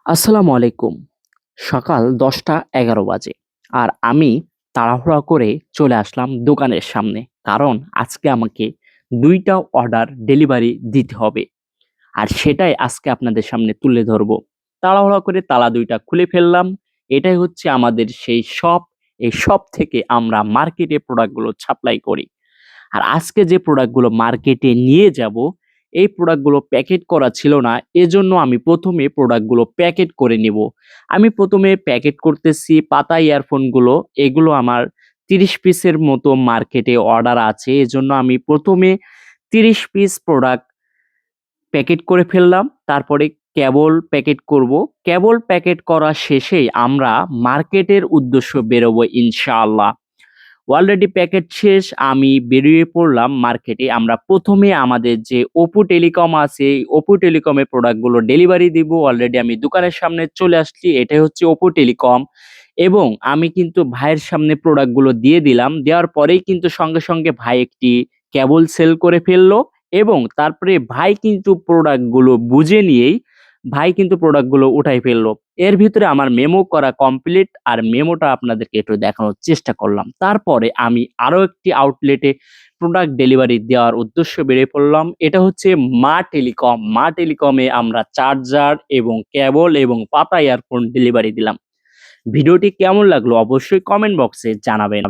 আসসালামু আলাইকুম। সকাল ১০টা ১১ বাজে। আর আমি তাড়াহুড়া করে চলে আসলাম দোকানের সামনে। কারণ আজকে আমাকে ২ টা অর্ডার ডেলিভারি দিতে হবে। আর সেটাই আজকে আপনাদের সামনে তুলে ধরবো। তাড়াহুড়া করে তালা ২ টা খুলে ফেললাম। এটাই হচ্ছে আমাদের সেই শপ। এই শপ থেকে আমরা মার্কেটে প্রোডাক্টগুলো সাপ্লাই করি। আর আজকে যে প্রোডাক্টগুলো মার্কেটে নিয়ে যাবো, এই প্রোডাক্টগুলো প্যাকেট করা ছিল না। এজন্য আমি ১ম এ প্রোডাক্টগুলো প্যাকেট করে নিবো। আমি ১ম এ প্যাকেট করতেছি পাতা ইয়ারফোনগুলো। এগুলো আমার ৩০ পিসের মতো মার্কেটে অর্ডার আছে। এজন্য আমি ১ম এ ৩০ পিস প্রোডাক্ট প্যাকেট করে ফেললাম। তারপরে কেবল প্যাকেট করব। কেবল প্যাকেট করা শেষেই আমরা মার্কেটের উদ্দেশ্য বেরোবো ইনশাআল্লাহ। অলরেডি প্যাকেট শেষ। আমি বেরিয়ে পড়লাম মার্কেটে। আমরা ১ম এ আমাদের যে ওপো টেলিকম আছে, এই ওপো টেলিকমের প্রোডাক্টগুলো ডেলিভারি দিব। অলরেডি আমি দোকানের সামনে চলে আসছি। এটাই হচ্ছে ওপো টেলিকম এবং আমি কিন্তু ভাইয়ের সামনে প্রোডাক্টগুলো দিয়ে দিলাম। দেওয়ার পরেই কিন্তু সঙ্গে সঙ্গে ভাই একটি কেবল সেল করে ফেললো এবং তারপরে ভাই কিন্তু প্রোডাক্টগুলো বুঝে নিয়েই ভাই কিন্তু প্রোডাক্টগুলো উঠায় ফেললো। এর ভিতরে আমার মেমো করা কমপ্লিট আর মেমোটা আপনাদেরকে একটু দেখানোর চেষ্টা করলাম। তারপরে আমি আরো একটি আউটলেটে প্রোডাক্ট ডেলিভারি দেওয়ার উদ্দেশ্যে বেরিয়ে পড়লাম। এটা হচ্ছে মা টেলিকম। মা টেলিকমে আমরা চার্জার এবং কেবল এবং পাতা ইয়ারফোন ডেলিভারি দিলাম। ভিডিওটি কেমন লাগলো অবশ্যই কমেন্ট বক্সে জানাবেন।